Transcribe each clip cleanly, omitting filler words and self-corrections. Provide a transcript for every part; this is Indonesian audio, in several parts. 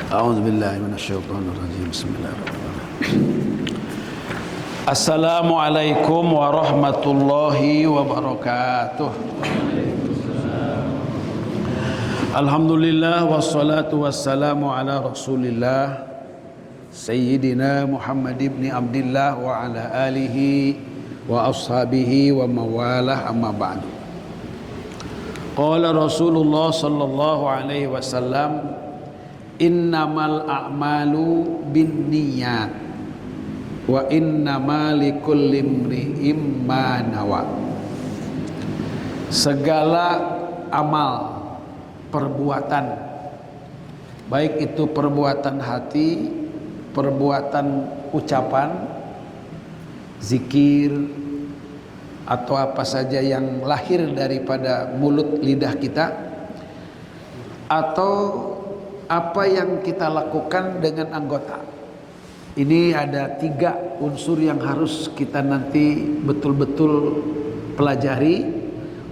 A'udzubillahi minasyaitonirrajim. Bismillahirrahmanirrahim. Assalamualaikum warahmatullahi wabarakatuh. Alhamdulillah wassalatu wassalamu ala Rasulillah Sayyidina Muhammad ibn Abdillah wa ala alihi wa ashabihi wa mawalah, amma ba'du. Qala Rasulullah sallallahu alaihi wasallam, innamal a'malu binniyat wa innamal likulli imri'in ma nawa. Segala amal, perbuatan, baik itu perbuatan hati, perbuatan ucapan, zikir, atau apa saja yang lahir daripada mulut lidah kita, atau apa yang kita lakukan dengan anggota. Ini ada 3 unsur yang harus kita nanti betul-betul pelajari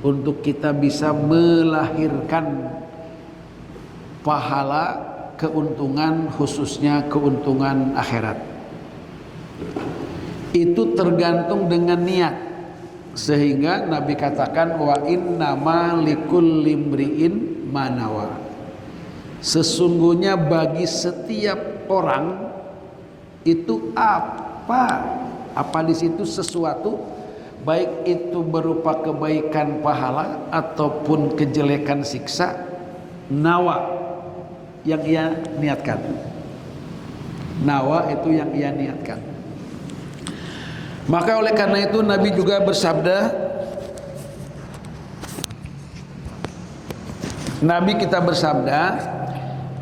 untuk kita bisa melahirkan pahala, keuntungan, khususnya keuntungan akhirat. Itu tergantung dengan niat. Sehingga Nabi katakan, wa innama likulli imri'in ma nawa. Sesungguhnya bagi setiap orang itu apa di situ sesuatu, baik itu berupa kebaikan pahala ataupun kejelekan siksa, nawa, yang ia niatkan. Nawa itu yang ia niatkan. Maka oleh karena itu Nabi juga bersabda, Nabi kita bersabda,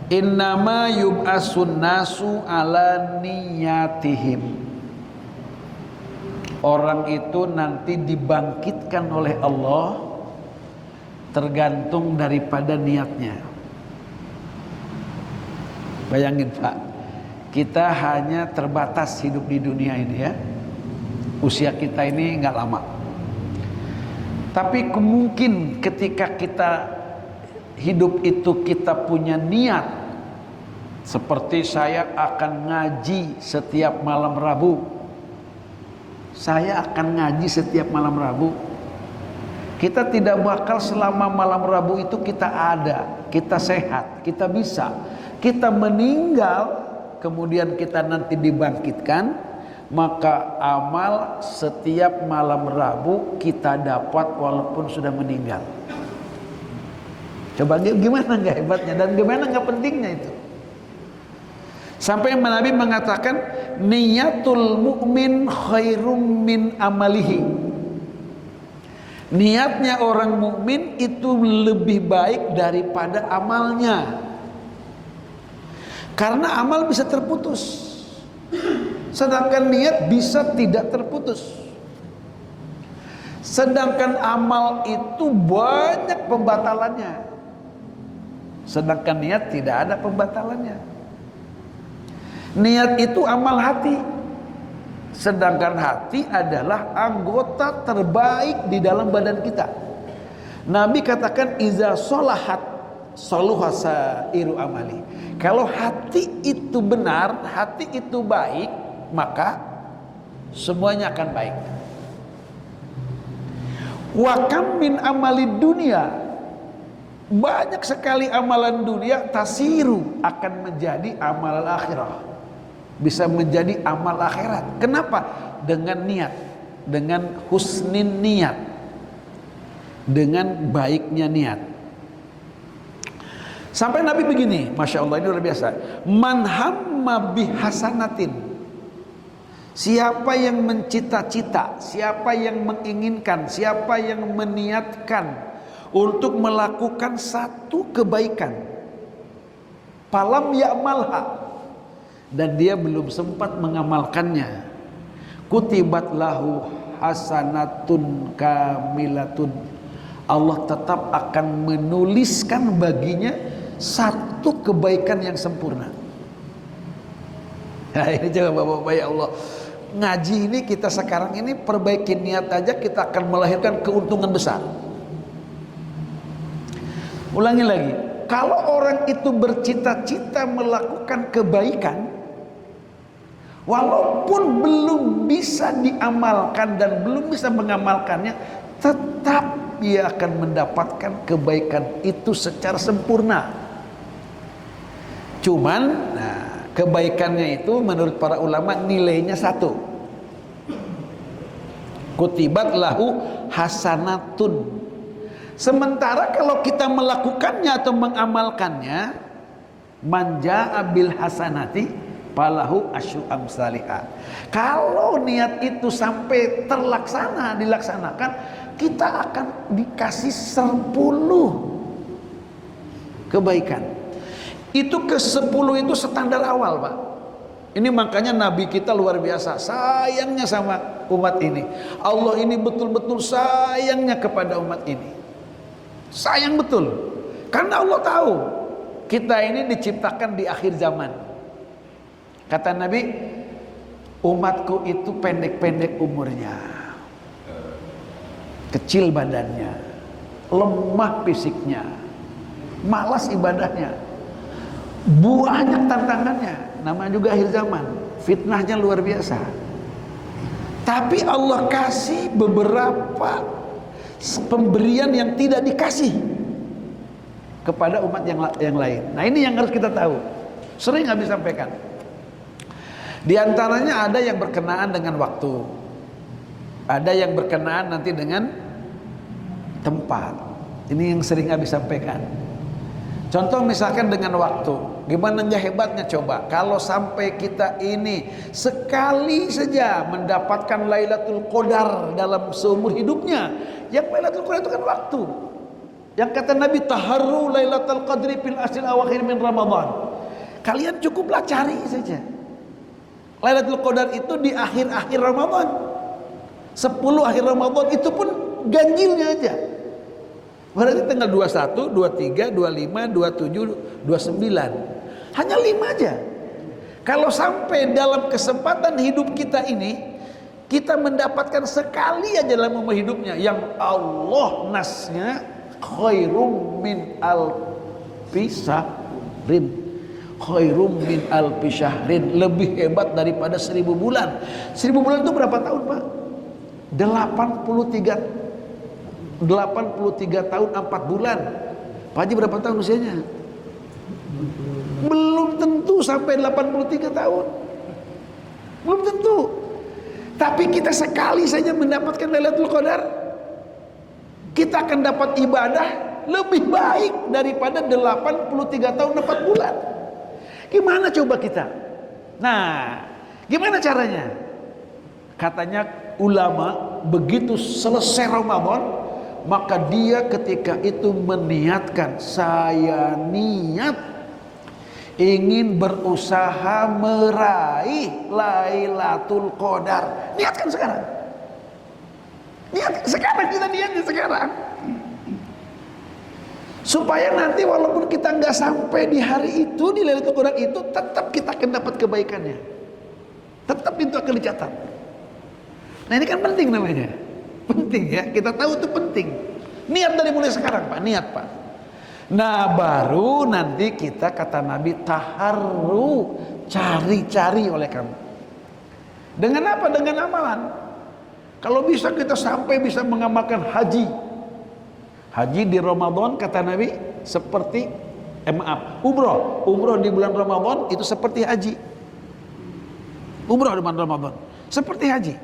innama yub'asun nasu ala niyatihim. Orang itu nanti dibangkitkan oleh Allah tergantung daripada niatnya. Bayangin Pak, kita hanya terbatas hidup di dunia ini ya. Usia kita ini nggak lama. Tapi mungkin ketika kita hidup itu kita punya niat, seperti saya akan ngaji setiap malam Rabu. Saya akan ngaji setiap malam Rabu. Kita tidak bakal selama malam Rabu itu kita ada, kita sehat, kita bisa. Kita meninggal, kemudian kita nanti dibangkitkan, maka amal setiap malam Rabu kita dapat walaupun sudah meninggal. Coba gimana nggak hebatnya dan gimana nggak pentingnya itu. Sampai Nabi mengatakan, niyatul mu'min khairum min amalihi. Niatnya orang mukmin itu lebih baik daripada amalnya. Karena amal bisa terputus, sedangkan niat bisa tidak terputus. Sedangkan amal itu banyak pembatalannya, sedangkan niat tidak ada pembatalannya. Niat itu amal hati, sedangkan hati adalah anggota terbaik di dalam badan kita. Nabi katakan, iza solahat soluha sairu amali. Kalau hati itu benar, hati itu baik, maka semuanya akan baik. Wa kam min amali dunia, banyak sekali amalan dunia tasiru akan menjadi amal akhirah, bisa menjadi amal akhirat. Kenapa? Dengan niat, dengan husnin niat, dengan baiknya niat. Sampai Nabi begini, Masya Allah, ini luar biasa. Man hamma bihasanatin, siapa yang mencita-cita, siapa yang menginginkan, siapa yang meniatkan untuk melakukan satu kebaikan, falam ya'malha, dan dia belum sempat mengamalkannya, kutibat lahu hasanatun kamilatun, Allah tetap akan menuliskan baginya satu kebaikan yang sempurna. Nah ini coba Bapak-Bapak, ya Allah, ngaji ini kita sekarang ini perbaiki niat aja kita akan melahirkan keuntungan besar. Ulangi lagi, Kalau orang itu bercita-cita melakukan kebaikan, walaupun belum bisa diamalkan dan belum bisa mengamalkannya, tetap ia akan mendapatkan kebaikan itu secara sempurna. Cuman, kebaikannya itu menurut para ulama nilainya 1. Kutibat lahu hasanatun. Sementara kalau kita melakukannya atau mengamalkannya, manja bil hasanati falahu asyru amsalihah. Kalau niat itu sampai dilaksanakan, kita akan dikasih 10 kebaikan. Itu ke-10 itu standar awal, Pak. Ini makanya Nabi kita luar biasa sayangnya sama umat ini. Allah ini betul-betul sayangnya kepada umat ini. Sayang betul. Karena Allah tahu kita ini diciptakan di akhir zaman. Kata Nabi, umatku itu pendek-pendek umurnya, kecil badannya, lemah fisiknya, malas ibadahnya, banyak tantangannya. Nama juga akhir zaman, fitnahnya luar biasa. Tapi Allah kasih beberapa pemberian yang tidak dikasih kepada umat yang lain. Nah, ini yang harus kita tahu. Sering Nabi sampaikan. Di antaranya ada yang berkenaan dengan waktu, ada yang berkenaan nanti dengan tempat. Ini yang sering Nabi sampaikan. Contoh misalkan dengan waktu, gimana nggak hebatnya coba kalau sampai kita ini sekali saja mendapatkan Lailatul Qadar dalam seumur hidupnya. Yang Lailatul Qadar itu kan waktu. Yang kata Nabi, taharru Lailatul Qadri fil ashril awakhir min Ramadan. Kalian cukuplah cari saja Lailatul Qadar itu di akhir-akhir Ramadan. 10 akhir Ramadan itu pun ganjilnya aja. Berarti tanggal 21, 23, 25, 27, 29. Hanya 5 aja. Kalau sampai dalam kesempatan hidup kita ini kita mendapatkan sekali aja dalam umur hidupnya, yang Allah nasnya khairum min alfi syahrin. Khairum min alfi syahrin, lebih hebat daripada 1000 bulan. 1000 bulan itu berapa tahun, Pak? 83 tahun 4 bulan. Pak Haji berapa tahun usianya? Belum tentu sampai 83 tahun. Belum tentu. Tapi kita sekali saja mendapatkan Lailatul Qadar, kita akan dapat ibadah lebih baik daripada 83 tahun 4 bulan. Gimana coba kita? Nah, gimana caranya? Katanya ulama, begitu selesai Ramadan, maka dia ketika itu meniatkan, saya niat ingin berusaha meraih Lailatul Qadar. Niatkan sekarang. Niatkan sekarang, kita niatkan sekarang. Supaya nanti walaupun kita nggak sampai di hari itu, di Lailatul Qadar itu, tetap kita akan dapat kebaikannya. Tetap itu akan dicatat. Nah, ini kan penting namanya. Penting ya, kita tahu itu penting. Niat dari mulai sekarang, Pak, niat, Pak. Nah, baru nanti kita, kata Nabi, taharru, cari-cari oleh kamu. Dengan apa? Dengan amalan. Kalau bisa kita sampai bisa mengamalkan haji. Haji di Ramadan, kata Nabi, seperti umroh. Umroh di bulan Ramadan itu seperti haji. Umroh di bulan Ramadan seperti haji.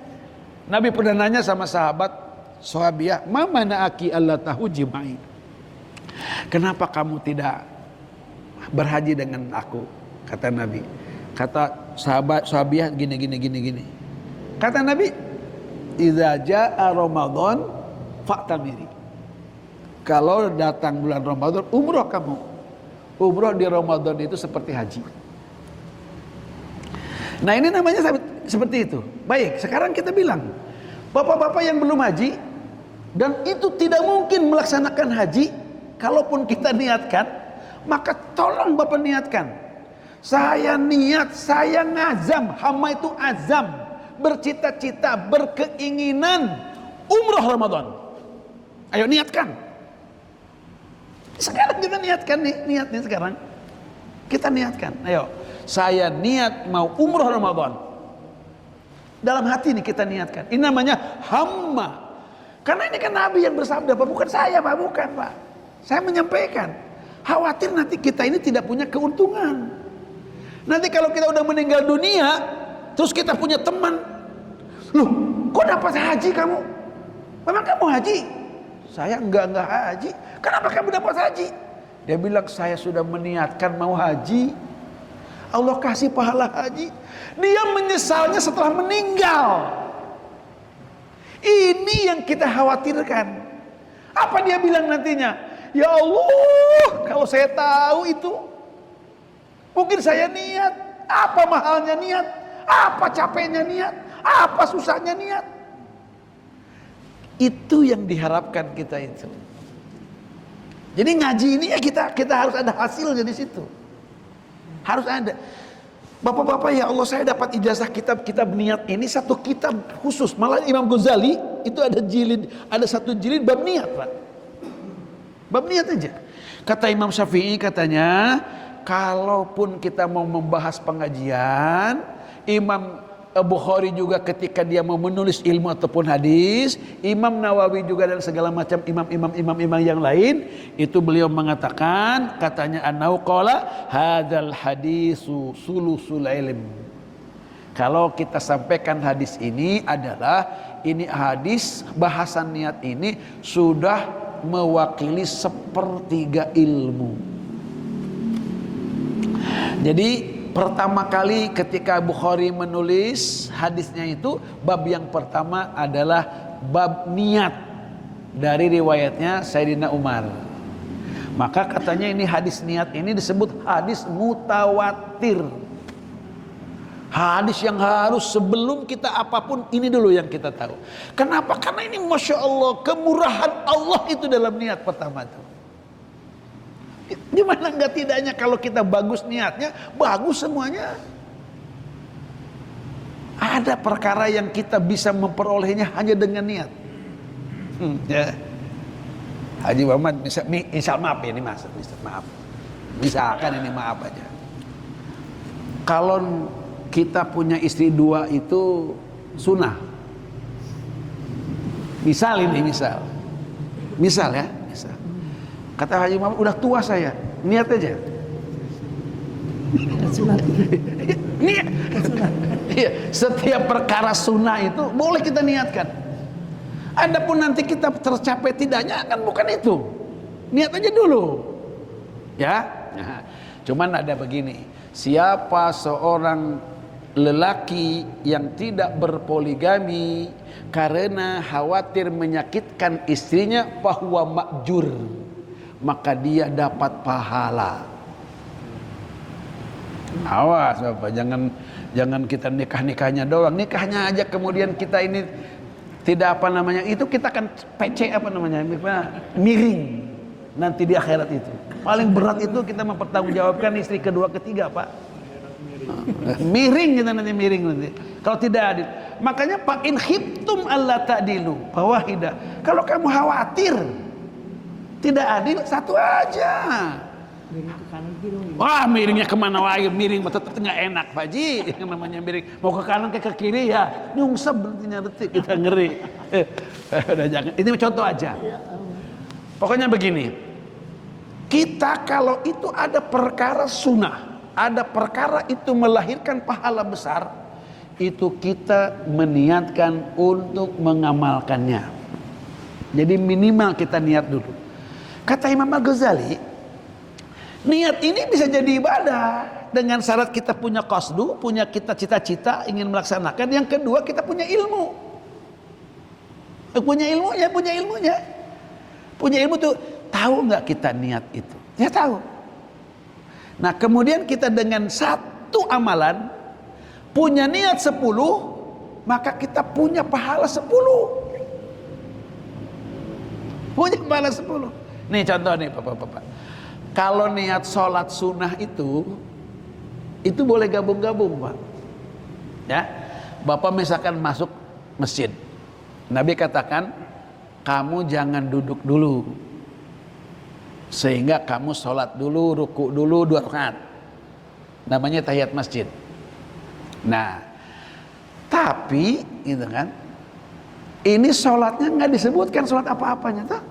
Nabi pernah nanya sama sahabiah, "Ma mana'aki alla tahuji ma'i?" Kenapa kamu tidak berhaji dengan aku? Kata Nabi. Kata sahabiah gini. Kata Nabi, "Idza jaa Ramadan fa'tamiri." Kalau datang bulan Ramadan, umroh kamu. Umroh di Ramadan itu seperti haji. Nah, ini namanya seperti itu. Baik, sekarang kita bilang, bapak-bapak yang belum haji dan itu tidak mungkin melaksanakan haji, kalaupun kita niatkan, maka tolong bapak niatkan. Saya niat, saya ngazam, hama itu azam, bercita-cita, berkeinginan umroh Ramadan. Ayo niatkan. Sekarang kita niatkan nih, niat nih sekarang. Kita niatkan. Ayo, saya niat mau umroh Ramadan. Dalam hati nih kita niatkan. Ini namanya hamma. Karena ini kan Nabi yang bersabda, Pak, bukan saya, Pak, bukan, Pak. Saya menyampaikan. Khawatir nanti kita ini tidak punya keuntungan. Nanti kalau kita udah meninggal dunia, terus kita punya teman, loh, kok dapat haji kamu? Memang kamu haji? Saya enggak haji. Kenapa kamu dapat haji? Dia bilang, saya sudah meniatkan mau haji. Allah kasih pahala haji. Dia menyesalnya setelah meninggal. Ini yang kita khawatirkan. Apa dia bilang nantinya? Ya Allah, kalau saya tahu itu, mungkin saya niat. Apa mahalnya niat? Apa capeknya niat? Apa susahnya niat? Itu yang diharapkan kita itu. Jadi ngaji ini ya kita harus ada hasilnya di situ. Harus ada. Bapak-bapak, ya Allah, saya dapat ijazah kitab niat ini satu kitab khusus. Malah Imam Ghazali itu ada satu jilid bab niat, Pak. Bab niat aja. Kata Imam Syafi'i, katanya, kalaupun kita mau membahas pengajian, Imam Bukhari juga ketika dia mau menulis ilmu ataupun hadis, Imam Nawawi juga dan segala macam imam yang lain, itu beliau mengatakan, katanya annau qala hadzal hadisu sulusul ilm. Kalau kita sampaikan hadis ini adalah, ini hadis bahasan niat ini sudah mewakili sepertiga ilmu. Jadi pertama kali ketika Bukhari menulis hadisnya itu, bab yang pertama adalah bab niat dari riwayatnya Sayyidina Umar. Maka katanya ini hadis niat ini disebut hadis mutawatir. Hadis yang harus sebelum kita apapun, ini dulu yang kita tahu. Kenapa? Karena ini Masya Allah, kemurahan Allah itu dalam niat pertama itu. Gimana enggak tidaknya kalau kita bagus niatnya, bagus semuanya. Ada perkara yang kita bisa memperolehnya hanya dengan niat. Ya. Haji Muhammad, misal maaf ya, ini maaf. Misalkan ini maaf aja. Kalau kita punya istri dua itu sunnah. Misal ya. Kata Haji Muhammad, udah tua saya, niat aja. Niat. Setiap perkara sunnah itu boleh kita niatkan. Adapun nanti kita tercapai tidaknya kan bukan itu. Niat aja dulu. Ya. Nah, cuman ada begini, siapa seorang lelaki yang tidak berpoligami karena khawatir menyakitkan istrinya, fahuwa ma'jur, maka dia dapat pahala. Awas Bapak, jangan kita nikahnya doang, nikahnya aja kemudian kita ini tidak itu kita kan PC miring nanti di akhirat itu. Paling berat itu kita mempertanggungjawabkan istri kedua ketiga, Pak. Miring kita nanti. Kalau tidak adil, makanya Pak, in khiftum alla ta'dilu fawahidah. Kalau kamu khawatir tidak adil, satu aja. Miring ke kanan kiri. Wah, miringnya kemana wae, miring tetap nggak enak, Pak Ji. Yang namanya miring, mau ke kanan ke kiri ya, nyungsep berarti detik, kita ngeri. Udah jangan. Ini contoh aja. Pokoknya begini. Kita kalau itu ada perkara sunnah, ada perkara itu melahirkan pahala besar, itu kita meniatkan untuk mengamalkannya. Jadi minimal kita niat dulu. Kata Imam Al-Ghazali, niat ini bisa jadi ibadah dengan syarat kita punya qasdu, punya kita cita-cita ingin melaksanakan. Yang kedua, kita punya ilmu. Punya ilmunya. Punya ilmu tuh, tahu nggak kita niat itu? Ya tahu. Nah, kemudian kita dengan satu amalan punya niat 10, maka kita punya pahala 10. Punya pahala 10. Nih contoh nih Bapak-bapak. Kalau niat sholat sunnah itu boleh gabung-gabung, Pak. Ya, Bapak misalkan masuk masjid, Nabi katakan, kamu jangan duduk dulu. Sehingga kamu sholat dulu, ruku dulu 2 rakaat. Namanya tahiyat masjid. Nah, tapi gitu kan, ini sholatnya nggak disebutkan sholat apa-apanya tuh.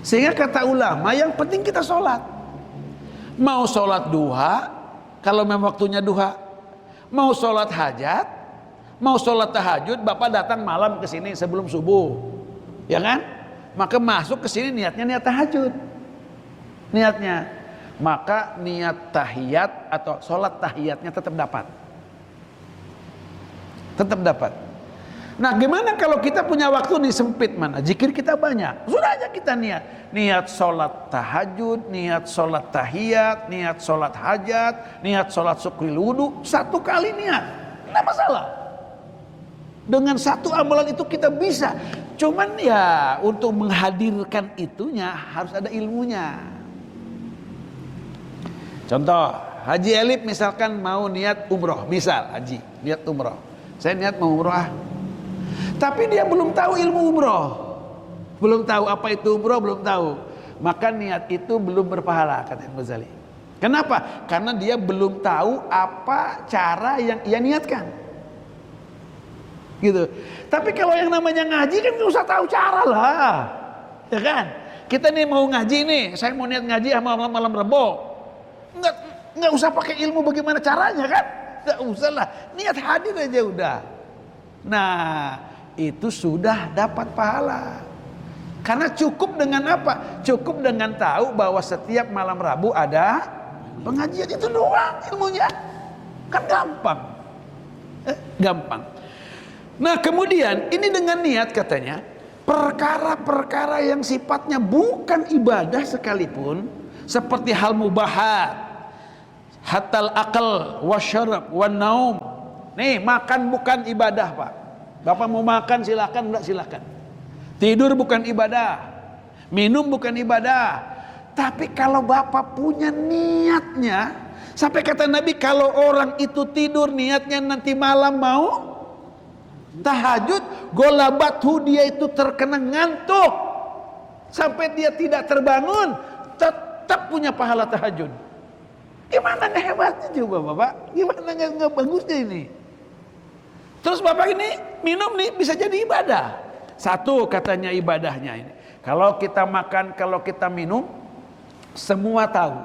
Sehingga kata ulama, yang penting kita sholat. Mau sholat duha, kalau memang waktunya duha. Mau sholat hajat, mau sholat tahajud, bapak datang malam ke sini sebelum subuh, ya kan? Maka masuk ke sini niatnya niat tahajud, niatnya. Maka niat tahiyat atau sholat tahiyatnya tetap dapat, tetap dapat. Nah, gimana kalau kita punya waktu nih sempit, mana zikir kita banyak, sudah aja kita niat sholat tahajud, niat sholat tahiyat, niat sholat hajat, niat sholat syukril wudu, 1 kali niat, nggak masalah. Dengan 1 amalan itu kita bisa. Cuman ya untuk menghadirkan itunya harus ada ilmunya. Contoh, Haji Elip misalkan mau niat umroh, misal Haji niat umroh, saya niat mau umroh, tapi dia belum tahu ilmu umroh, belum tahu apa itu umroh, belum tahu, maka niat itu belum berpahala, kata Imam Ghazali. Kenapa? Karena dia belum tahu apa cara yang ia niatkan. Gitu. Tapi kalau yang namanya ngaji kan nggak usah tahu cara lah, ya kan? Kita nih mau ngaji nih, saya mau niat ngaji sama malam Rebo, nggak usah pakai ilmu bagaimana caranya kan? Nggak usah lah, niat hadir aja udah. Nah, itu sudah dapat pahala. Karena cukup dengan apa? Cukup dengan tahu bahwa setiap malam Rabu ada pengajian, itu doang ilmunya. Kan gampang. Gampang. Nah, kemudian ini dengan niat katanya, perkara-perkara yang sifatnya bukan ibadah sekalipun, seperti hal mubahat, hatal akal, wasyarab, wan naum. Nih, makan bukan ibadah, Pak. Bapak mau makan silakan, enggak silakan. Tidur bukan ibadah, minum bukan ibadah. Tapi kalau Bapak punya niatnya, sampai kata Nabi, kalau orang itu tidur niatnya nanti malam mau tahajud, golabathu, dia itu terkena ngantuk sampai dia tidak terbangun, tetap punya pahala tahajud. Gimana nggak hebatnya coba Bapak? Gimana nggak bagusnya ini? Terus Bapak ini minum nih bisa jadi ibadah. 1 katanya ibadahnya ini. Kalau kita makan, kalau kita minum, semua tahu.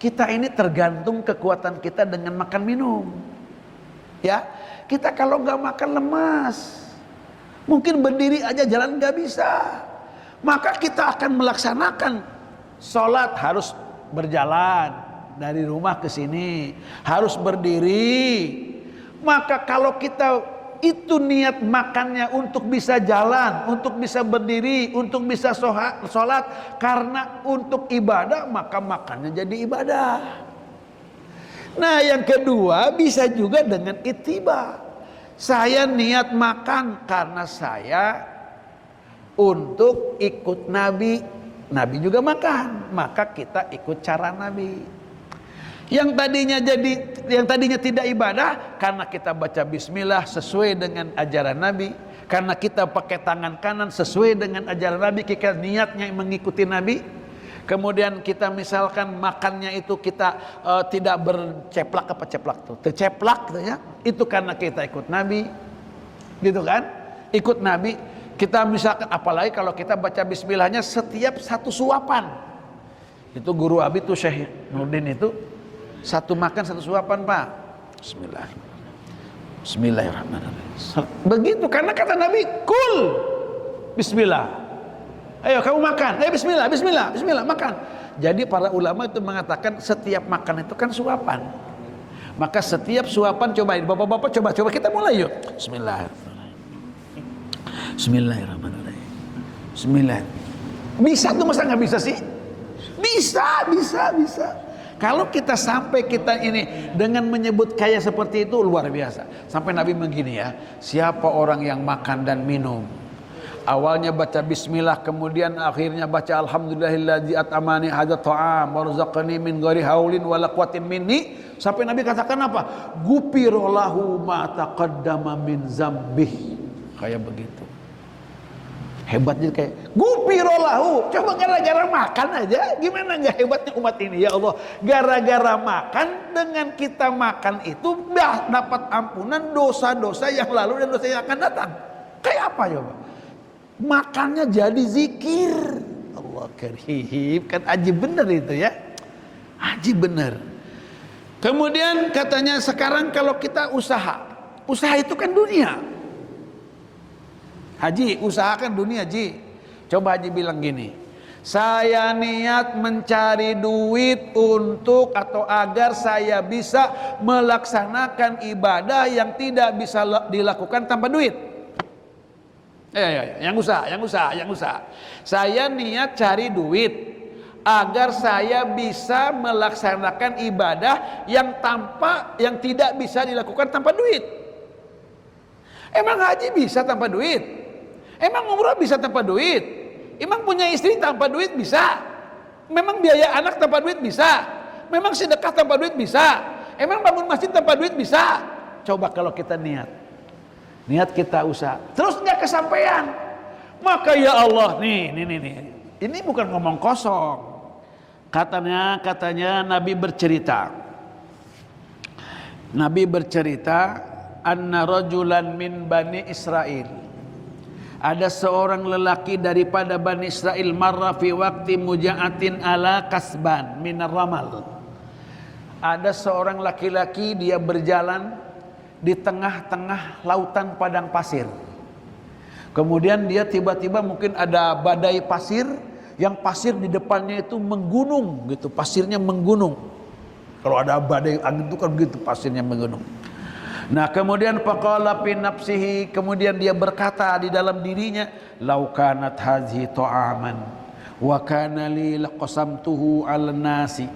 Kita ini tergantung kekuatan kita dengan makan minum. Ya, kita kalau nggak makan lemas, mungkin berdiri aja jalan nggak bisa. Maka kita akan melaksanakan sholat harus berjalan dari rumah ke sini, harus berdiri. Maka kalau kita itu niat makannya untuk bisa jalan, untuk bisa berdiri, untuk bisa sholat, karena untuk ibadah, maka makannya jadi ibadah. Nah, yang kedua bisa juga dengan ittiba. Saya niat makan karena saya untuk ikut Nabi. Nabi juga makan, maka kita ikut cara Nabi. Yang tadinya tidak ibadah, karena kita baca bismillah sesuai dengan ajaran Nabi, karena kita pakai tangan kanan sesuai dengan ajaran Nabi, kita niatnya mengikuti Nabi. Kemudian kita misalkan makannya itu kita tidak berceplak apa ceplak tuh, terceplak gitu ya. Itu karena kita ikut Nabi, gitu kan? Ikut Nabi. Kita misalkan, apalagi kalau kita baca bismillahnya setiap 1 suapan. Itu guru Abi tuh Syekh Nurdin itu 1 makan 1 suapan Pak. Bismillahirrahmanirrahim. Begitu karena kata Nabi, kul bismillah. Ayo kamu makan, bismillah, bismillah, bismillah, makan. Jadi para ulama itu mengatakan setiap makan itu kan suapan. Maka setiap suapan cobain, bapak-bapak coba kita mulai yuk. Bismillahirrahmanirrahim. Bismillahirrahmanirrahim. Bismillah. Bisa tuh, masa nggak bisa sih? Bisa. Kalau kita sampai kita ini dengan menyebut kayak seperti itu luar biasa. Sampai Nabi begini ya, siapa orang yang makan dan minum, awalnya baca bismillah, kemudian akhirnya baca alhamdulillahilladzi at'amani hadzal ta'am warzaqani min ghairi haulin wala quwwatin minni, sampai Nabi katakan apa? Gufirallahu ma taqaddama min zambih. Kayak begitu. Hebatnya kayak gupirolahu. Coba gara-gara makan aja, gimana nggak hebatnya umat ini ya Allah? Gara-gara makan, dengan kita makan itu dapat ampunan dosa-dosa yang lalu dan dosa yang akan datang. Kayak apa coba? Makannya jadi zikir. Allah karim, kan aji bener itu ya. Aji bener. Kemudian katanya sekarang kalau kita usaha itu kan dunia. Haji, usahakan dunia, Haji. Coba Haji bilang gini, saya niat mencari duit untuk atau agar saya bisa melaksanakan ibadah yang tidak bisa dilakukan tanpa duit. Yang usaha. Saya niat cari duit agar saya bisa melaksanakan ibadah yang tidak bisa dilakukan tanpa duit. Emang haji bisa tanpa duit? Emang umrah bisa tanpa duit? Emang punya istri tanpa duit bisa? Memang biaya anak tanpa duit bisa? Memang sedekah tanpa duit bisa? Emang bangun masjid tanpa duit bisa? Coba kalau kita niat kita usaha, terus nggak kesampaian, maka ya Allah, nih, ini bukan ngomong kosong. Katanya Nabi bercerita, anna rajulan min bani Israel. Ada seorang lelaki daripada Bani Israel marra fi waqti muja'atin ala kasban minar ramal. Ada seorang laki-laki, dia berjalan di tengah-tengah lautan padang pasir. Kemudian dia tiba-tiba mungkin ada badai pasir, yang pasir di depannya itu menggunung gitu, pasirnya menggunung. Kalau ada badai angin itu kan begitu, pasirnya menggunung. Nah kemudian faqala fi nafsihi, kemudian dia berkata di dalam dirinya, lau kanat hadhihi ta'aman wa kana li laqasamtuhu 'alan nasi.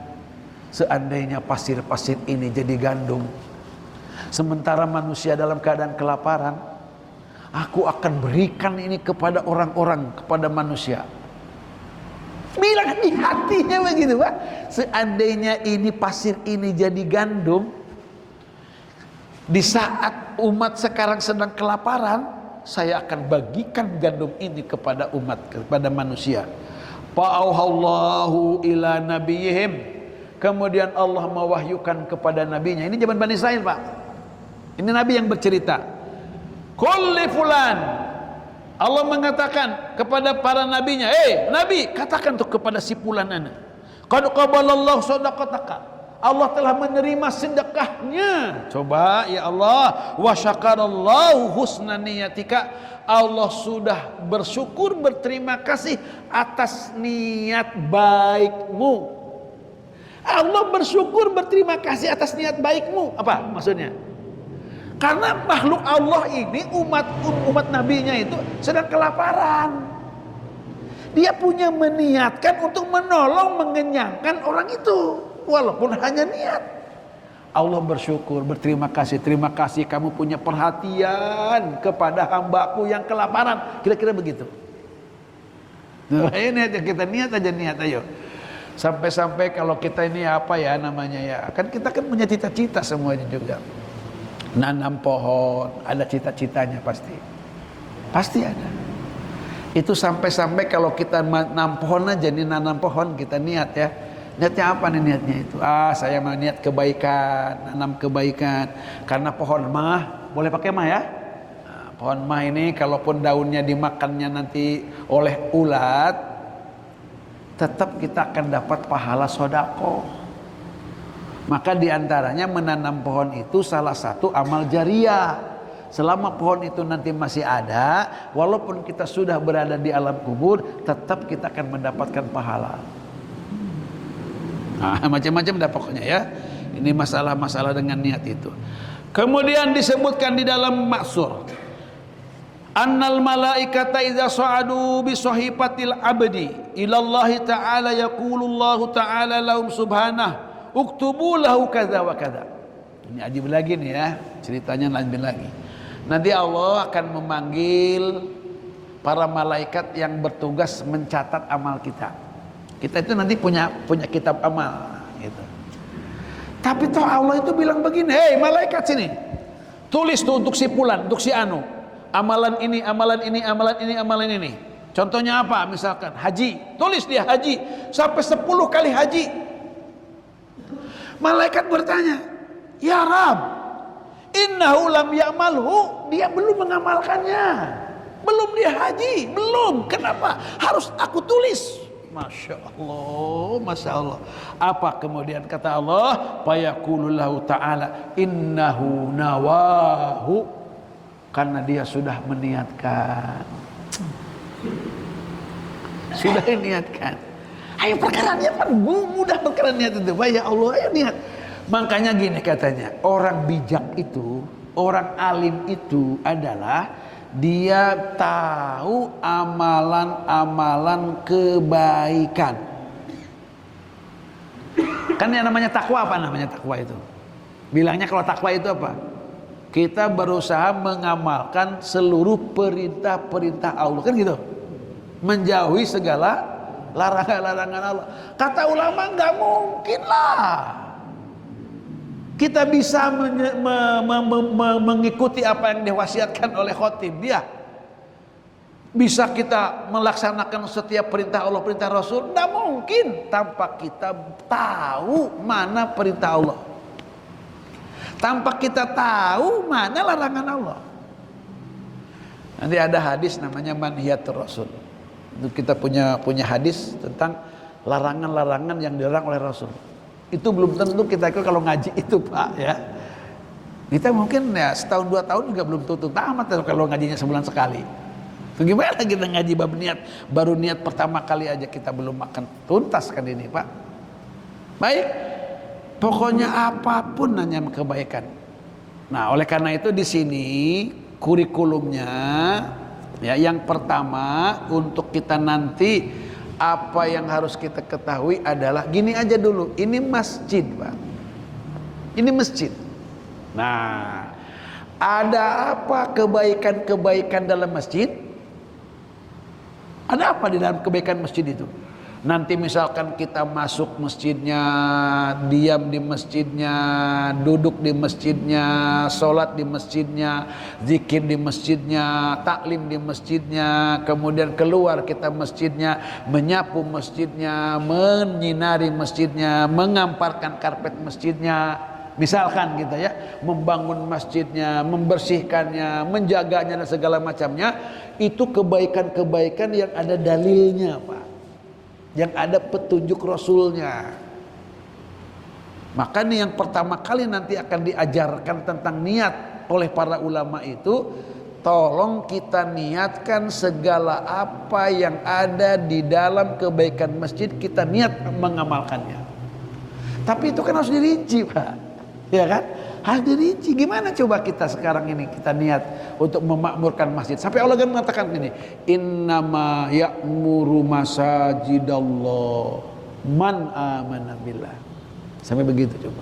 Seandainya pasir-pasir ini jadi gandum, sementara manusia dalam keadaan kelaparan, aku akan berikan ini kepada orang-orang, kepada manusia. Bilang di hatinya begitu, Pak. Seandainya ini pasir ini jadi gandum, di saat umat sekarang sedang kelaparan, saya akan bagikan gandum ini kepada umat, kepada manusia. Fa'auhallahu ila nabiyihim. Kemudian Allah mewahyukan kepada nabinya. Ini zaman Bani Israil, Pak. Ini nabi yang bercerita. Kulli fulan. Allah mengatakan kepada para nabinya, nabi, katakan tuh kepada si fulan ana. Qad qabalallahu shadaqataka. Allah telah menerima sedekahnya. Coba ya Allah, wa syakarallahu husna niyatika. Allah sudah bersyukur, berterima kasih atas niat baikmu. Allah bersyukur, berterima kasih atas niat baikmu. Apa maksudnya? Karena makhluk Allah ini, umat nabinya itu sedang kelaparan. Dia punya meniatkan untuk menolong, mengenyangkan orang itu, walaupun hanya niat. Allah bersyukur, berterima kasih. Terima kasih kamu punya perhatian kepada hambaku yang kelaparan. Kira-kira begitu. Nah, ini aja kita niat ayo. Sampai-sampai kalau kita ini apa ya namanya ya, kan kita kan punya cita-cita semuanya juga. Nanam pohon, ada cita-citanya pasti ada. Itu sampai-sampai kalau kita nanam pohon aja, nih nanam pohon kita niat ya. Niatnya apa nih niatnya itu? Saya mau niat kebaikan, nanam kebaikan. Karena pohon mah, boleh pakai mah ya? Pohon mah ini kalaupun daunnya dimakannya nanti oleh ulat, tetap kita akan dapat pahala sodako. Maka diantaranya menanam pohon itu salah satu amal jariah. Selama pohon itu nanti masih ada, walaupun kita sudah berada di alam kubur, tetap kita akan mendapatkan pahala. Nah, macam-macam dah pokoknya ya. Ini masalah-masalah dengan niat itu. Kemudian disebutkan di dalam maksur, annal malaikata idza sa'adu bi sahifatil abdi ila Allah ta'ala yaqulu Allah ta'ala lahum subhanahu uktubu lahu kadza wa kadza. Ini ajib lagi nih ya, ceritanya lanjut lagi. Nanti Allah akan memanggil para malaikat yang bertugas mencatat amal kita. Kita itu nanti punya kitab amal gitu. Tapi toh Allah itu bilang begini, malaikat sini, tulis tuh untuk si fulan, untuk si anu, amalan ini, amalan ini, amalan ini, amalan ini. Contohnya apa? Misalkan haji, tulis dia haji sampai 10 kali haji. Malaikat bertanya, ya Rab, innahu lam ya'malhu, dia belum mengamalkannya, belum dia haji, belum. Kenapa harus aku tulis? Masya Allah, Masya Allah. Apa kemudian kata Allah? Fayaqulullahu ta'ala innahu nawahu, karena dia sudah meniatkan. Sudah niatkan. Ayo perkara niat kan mudah, perkara niat itu. Ya Allah, ayo niat. Makanya gini katanya, orang bijak itu, orang alim itu adalah dia tahu amalan-amalan kebaikan. Kan yang namanya takwa, apa namanya takwa itu? Bilangnya kalau takwa itu apa? Kita berusaha mengamalkan seluruh perintah-perintah Allah, kan gitu. Menjauhi segala larangan-larangan Allah. Kata ulama, nggak mungkin lah kita bisa mengikuti apa yang diwasiatkan oleh khotib. Ya, bisa kita melaksanakan setiap perintah Allah, perintah Rasul. Nggak mungkin tanpa kita tahu mana perintah Allah, tanpa kita tahu mana larangan Allah. Nanti ada hadis namanya Manhiyatur Rasul. Itu kita punya hadis tentang larangan-larangan yang dilarang oleh Rasul. Itu belum tentu kita kalau ngaji itu, Pak, ya. Kita mungkin ya setahun 2 tahun juga belum tentu tamat kalau ngajinya sebulan sekali. Gimana kita ngaji bab niat, baru niat pertama kali aja kita belum makan tuntas kan ini, Pak. Baik. Pokoknya apapun hanya kebaikan. Nah, oleh karena itu di sini kurikulumnya ya, yang pertama untuk kita nanti apa yang harus kita ketahui adalah gini aja dulu. Ini masjid, Pak. Ini masjid. Nah, ada apa kebaikan-kebaikan dalam masjid? Ada apa di dalam kebaikan masjid itu? Nanti misalkan kita masuk masjidnya, diam di masjidnya, duduk di masjidnya, sholat di masjidnya, zikir di masjidnya, taklim di masjidnya, kemudian keluar kita masjidnya, menyapu masjidnya, menyinari masjidnya, mengamparkan karpet masjidnya, misalkan gitu ya, membangun masjidnya, membersihkannya, menjaganya dan segala macamnya. Itu kebaikan-kebaikan yang ada dalilnya, Pak, yang ada petunjuk Rasulnya. Maka nih yang pertama kali nanti akan diajarkan tentang niat oleh para ulama itu, tolong kita niatkan segala apa yang ada di dalam kebaikan masjid, kita niat mengamalkannya. Tapi itu kan harus dirinci, Pak, ya kan? Harus dirinci. Gimana coba kita sekarang ini kita niat untuk memakmurkan masjid? Sampai Allah kan mengatakan ini, innama ya'muru masajidallah man amana billah. Sampai begitu coba.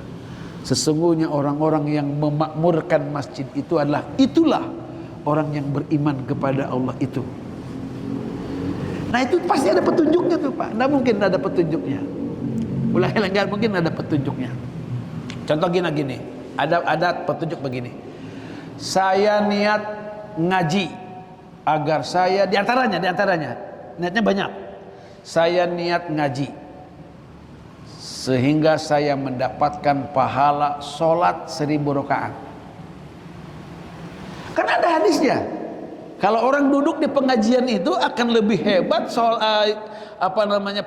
Sesungguhnya orang-orang yang memakmurkan masjid itu itulah orang yang beriman kepada Allah itu. Nah, itu pasti ada petunjuknya tuh, Pak. Nggak mungkin ada petunjuknya. Nggak mungkin ada petunjuknya. Contoh gini. Ada petunjuk begini. Saya niat ngaji agar saya diantaranya niatnya banyak. Saya niat ngaji sehingga saya mendapatkan pahala sholat 1000 rakaat. Karena ada hadisnya. Kalau orang duduk di pengajian itu akan lebih hebat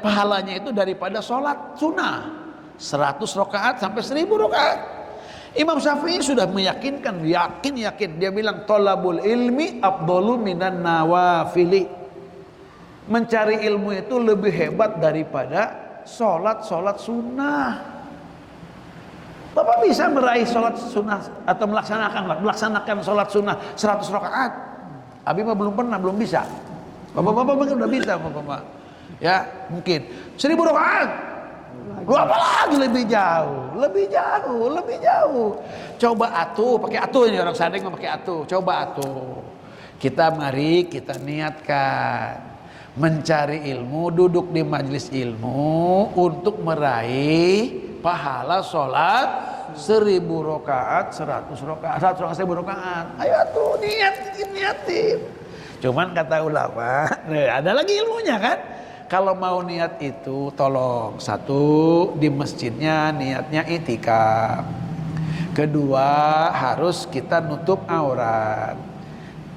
pahalanya itu daripada sholat sunnah 100 rakaat sampai 1000 rakaat. Imam Syafi'i sudah meyakinkan, yakin dia bilang thalabul ilmi afdalu minan nawafili. Mencari ilmu itu lebih hebat daripada sholat sunnah. Bapak bisa meraih sholat sunnah atau melaksanakan sholat sunnah 100 rakaat. Abi mah belum bisa. Bapak mungkin udah bisa, Bapak. Ya, mungkin 1000 rakaat. Lu apa lagi lebih jauh. Coba pakai atuh ini orang Sadeng pakai atuh. Coba atuh. Mari kita niatkan mencari ilmu, duduk di majelis ilmu untuk meraih pahala sholat 1000 rakaat, 100 rakaat, 1000 rakaat. Ayo atuh niatin. Cuman kata ulama, ada lagi ilmunya kan. Kalau mau niat itu tolong, satu di masjidnya niatnya itikaf. Kedua harus kita nutup aurat.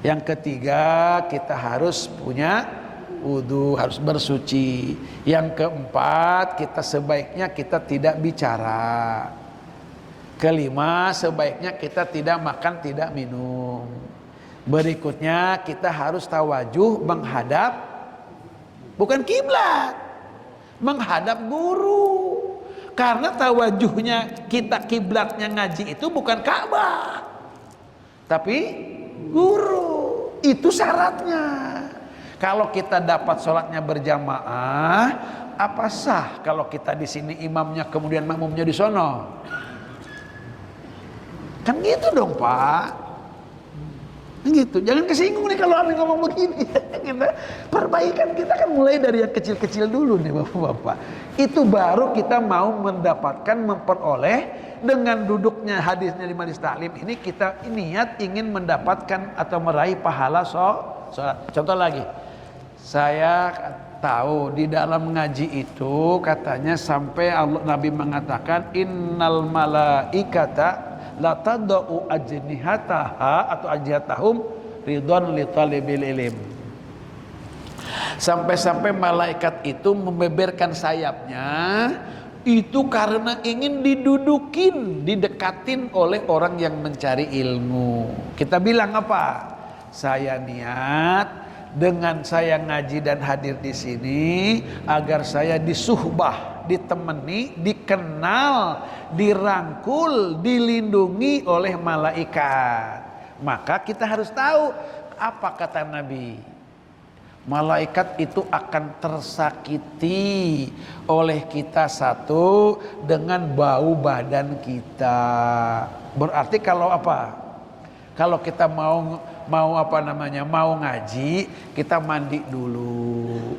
Yang ketiga kita harus punya wudu, harus bersuci. Yang keempat kita sebaiknya kita tidak bicara. Kelima sebaiknya kita tidak makan, tidak minum. Berikutnya kita harus tawajuh menghadap bukan kiblat, menghadap guru. Karena tawajuhnya kita kiblatnya ngaji itu bukan Ka'bah, tapi guru. Itu syaratnya. Kalau kita dapat sholatnya berjamaah, apa sah kalau kita di sini imamnya kemudian makmumnya di sono? Kan gitu dong Pak. Gitu, jangan kesinggung nih kalau Abi ngomong begini. Kita perbaikan kita kan mulai dari yang kecil-kecil dulu nih bapak-bapak. Itu baru kita mau mendapatkan, memperoleh dengan duduknya hadisnya di majelis taklim ini, kita niat ingin mendapatkan atau meraih pahala sholat. Contoh lagi, saya tahu di dalam ngaji itu katanya sampai Allah, Nabi mengatakan innal malaikata la tadau ajnihataha atau ajnatahum ridwan li talibil ilm. Sampai-sampai malaikat itu membeberkan sayapnya itu karena ingin didudukin, didekatin oleh orang yang mencari ilmu. Kita bilang apa? Saya niat dengan saya ngaji dan hadir di sini agar saya disuhbah, ditemani, dikenal, dirangkul, dilindungi oleh malaikat. Maka kita harus tahu apa kata Nabi. Malaikat itu akan tersakiti oleh kita satu dengan bau badan kita. Berarti kalau apa? Kalau kita mau ngaji, kita mandi dulu,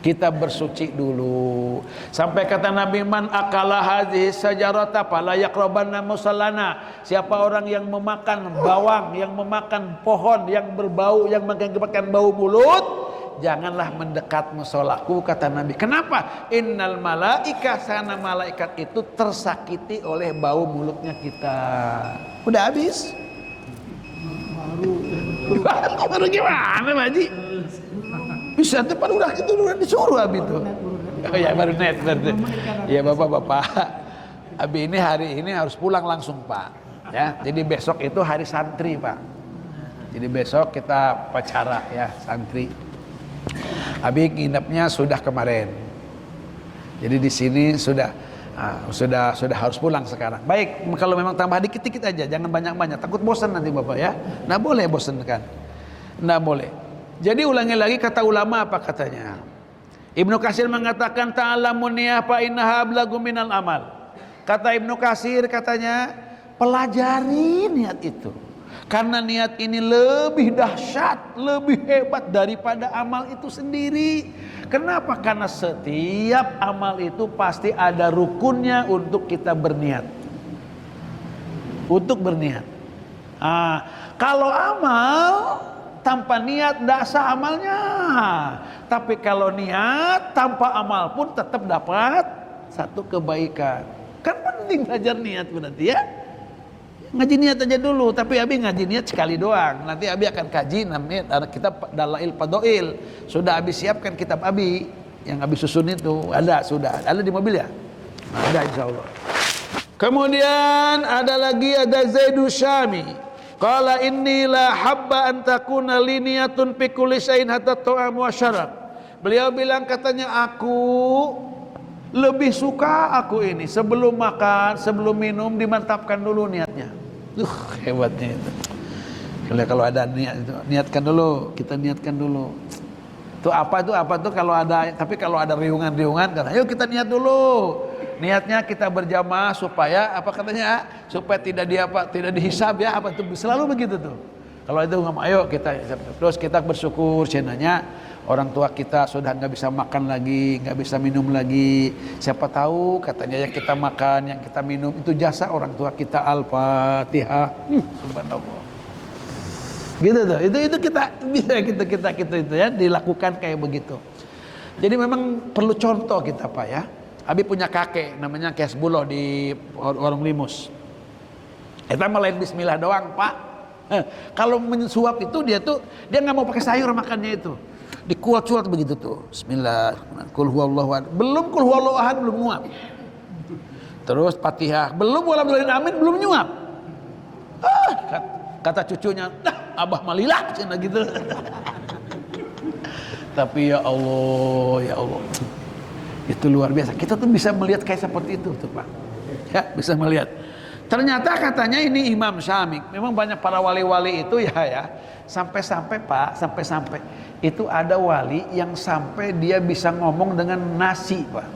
kita bersuci dulu. Sampai kata Nabi, man akala hadhihi sajarata fala yaqrabanna musallana. Siapa orang yang memakan bawang, yang memakan pohon yang berbau, yang mengeluarkan bau mulut, janganlah mendekat musolaku, kata Nabi. Kenapa? Innal malaika, sana malaikat itu tersakiti oleh bau mulutnya kita. Udah habis. Baru gimana Pak Haji? Bisa depan udah itu udah disuruh Abi itu. Oh ya baru net. Ya bapak-bapak, Abi ini hari ini harus pulang langsung Pak. Ya, jadi besok itu hari santri Pak. Jadi besok kita pacara ya santri. Abi nginepnya sudah kemarin. Jadi di sini sudah harus pulang sekarang. Baik, kalau memang tambah dikit-dikit aja, jangan banyak-banyak. Takut bosan nanti Bapak ya. Nggak boleh bosan kan? Nggak boleh. Jadi ulangi lagi kata ulama apa katanya? Ibnu Katsir mengatakan ta'allamun niyah fa innaha ablagu minal amal. Kata Ibnu Katsir katanya, pelajari niat itu. Karena niat ini lebih dahsyat, lebih hebat daripada amal itu sendiri. Kenapa? Karena setiap amal itu pasti ada rukunnya untuk kita berniat. Untuk berniat. Kalau amal tanpa niat tidak sah amalnya. Tapi kalau niat tanpa amal pun tetap dapat satu kebaikan. Kan penting belajar niat berarti ya. Ngaji niat aja dulu, tapi Abi ngaji niat sekali doang. Nanti Abi akan kaji namanya kitab Dalail Fadail. Sudah Abi siapkan kitab Abi yang Abi susun itu. Sudah ada di mobil ya? Ada insyaallah. Kemudian ada Zaidus Syami. Qala inni la habba an takuna liniyatun fi kulli syai'in hatta ta'am wa syarab. Beliau bilang katanya aku lebih suka aku ini sebelum makan, sebelum minum dimantapkan dulu niatnya. Hebatnya itu. Kalau ada niat itu, niatkan dulu, kita niatkan dulu. Itu apa tuh kalau ada, tapi kalau ada riungan-riungan kan, ayo kita niat dulu. Niatnya kita berjamaah supaya apa katanya? Supaya tidak dihisab ya, apa tuh selalu begitu tuh. Kalau itu ngomong ayo kita terus kita bersyukur cenanya orang tua kita sudah nggak bisa makan lagi, nggak bisa minum lagi. Siapa tahu katanya yang kita makan, yang kita minum itu jasa orang tua kita. Al-Fatihah. Subhanallah. Gitu tuh. Itu kita bisa kita itu ya dilakukan kayak begitu. Jadi memang perlu contoh kita Pak ya. Abi punya kakek namanya Kesbulo di warung Limus. Kita melain bismillah doang Pak. Kalau mensuap itu dia nggak mau pakai sayur makannya itu. Dikuat-kuat begitu tuh. Bismillah. Qul huwallahu ahad. Belum qul huwallahu ahad belum nguap. Terus Fatihah. Belum walhamdulillah amin belum nyuap. Kata cucunya, abah malilak cina gitu. Tapi ya Allah, itu luar biasa. Kita tuh bisa melihat kayak seperti itu tuh Pak. Ya, bisa melihat. Ternyata katanya ini Imam Syamik. Memang banyak para wali-wali itu ya. Sampai-sampai Pak, sampai-sampai itu ada wali yang sampai dia bisa ngomong dengan nasi Pak.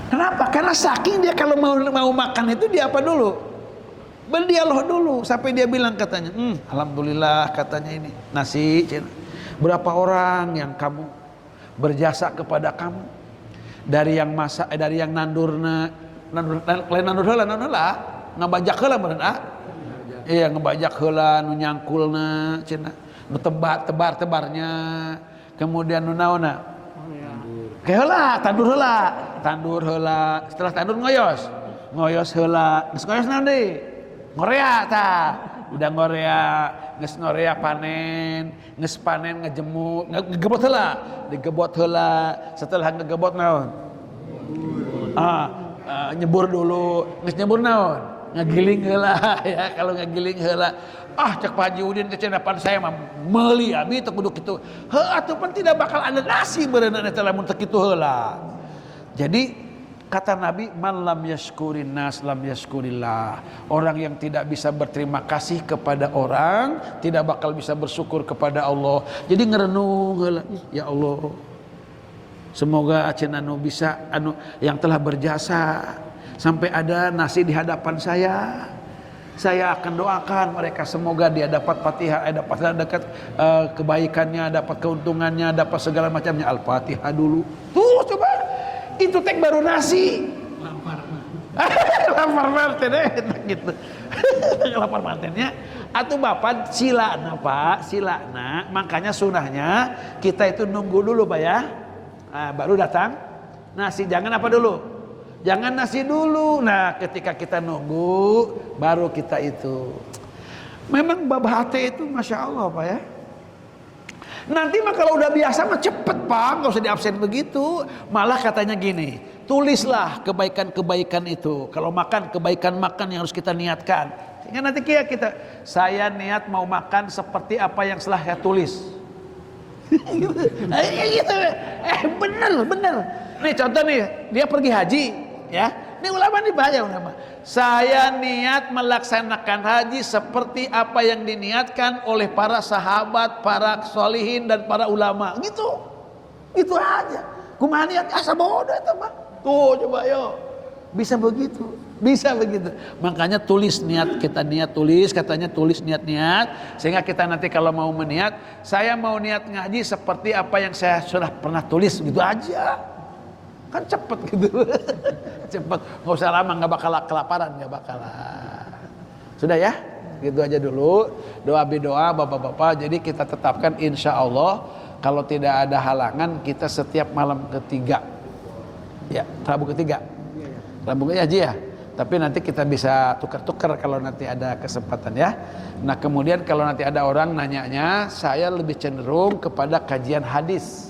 Kenapa? Karena saking dia kalau mau makan itu dia apa dulu? Berdialog dulu sampai dia bilang katanya, alhamdulillah katanya ini nasi. Berapa orang yang kamu berjasa kepada kamu dari yang masak, dari yang nandurna, lain nandur heula ngabajak heula meureun iya ngebajak heula nu nyangkulna cenah nu tebar-tebarnya kemudian nu naonna heula tandur heula setelah tandur ngoyos heula geus ngoyos naon deui ngorea tah udah ngorea geus ngorea panen geus panen ngejemur ngegebot heula digebot heula setelah ngegebot naon nyebur dulu geus nyebur naon ngagiling heula ya kalau ngagiling heula cek Pak Haji Udin teh cenah saya mah meuli abi teu kudu kitu atuh pan tidak bakal ada nasi beuneuh teh lamun teu kitu heula. Jadi kata Nabi, man lam yashkurin nas lam yashkurillah. Orang yang tidak bisa berterima kasih kepada orang, tidak bakal bisa bersyukur kepada Allah. Jadi ngerenung, ya Allah, semoga cenah anu bisa yang telah berjasa sampai ada nasi di hadapan saya. Saya akan doakan mereka semoga dia dapat Fatihah, dapat kebaikannya, dapat keuntungannya, dapat segala macamnya. Al-Fatihah dulu. Tuh coba. Itu teh baru nasi. Lapar manten gitu. Lapar mantennya atuh Bapak silana Pak, silana. Makanya sunahnya kita itu nunggu dulu Pak ya. Baru datang nasi, jangan apa dulu? Jangan nasi dulu. Nah, ketika kita nunggu baru kita itu. Memang bab hati itu Masya Allah Pak ya. Nanti mah kalau udah biasa mah cepet Pak, nggak usah diabsen begitu. Malah katanya gini, tulislah kebaikan-kebaikan itu. Kalau makan, kebaikan makan yang harus kita niatkan. Sehingga nanti kita saya niat mau makan seperti apa yang telah saya tulis. Gitu. Bener. Nih contoh nih, dia pergi haji, ya. Ini ulama nih bahaya ulama. Saya niat melaksanakan haji seperti apa yang diniatkan oleh para sahabat, para solihin dan para ulama. Gitu aja. Kumaha niat asa bodoh itu Pak. Tuh coba yo. Bisa begitu. Makanya tulis niat, kita niat tulis, katanya tulis niat-niat sehingga kita nanti kalau mau meniat, saya mau niat ngaji seperti apa yang saya sudah pernah tulis gitu aja. Kan cepet gitu. Cepet, nggak usah lama, nggak bakal kelaparan, nggak bakalan. Sudah ya, gitu aja dulu. Doa bapak-bapak. Jadi kita tetapkan insya Allah kalau tidak ada halangan kita setiap malam ketiga, ya Rabu ketiga, Rabu Haji ya. Tapi nanti kita bisa tukar-tukar kalau nanti ada kesempatan ya. Nah kemudian kalau nanti ada orang nanyanya, saya lebih cenderung kepada kajian hadis.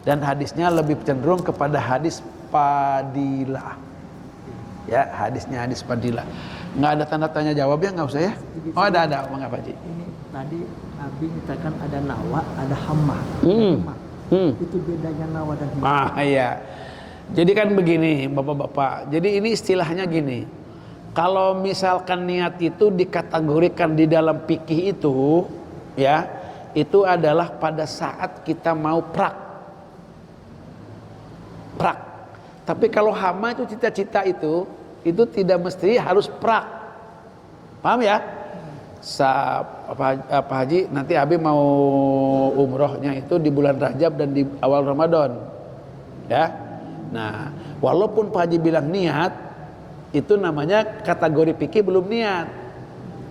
Dan hadisnya lebih cenderung kepada hadis fadilah. Ya, hadisnya hadis fadilah. Nggak ada tanda tanya jawabnya, nggak usah ya? Oh ada, mengapa Ji? Ini tadi Nabi nyatakan ada nawa, ada hamma. Itu bedanya nawa dan hamma. Iya. Jadi kan begini, bapak-bapak. Jadi ini istilahnya gini. Kalau misalkan niat itu dikategorikan di dalam fikih itu, ya, itu adalah pada saat kita mau prak. Tapi kalau hama itu cita-cita itu tidak mesti harus prak. Paham ya? Pak Haji nanti Abi mau umrohnya itu di bulan Rajab dan di awal Ramadan. Ya. Nah, walaupun Pak Haji bilang niat, itu namanya kategori fikih belum niat.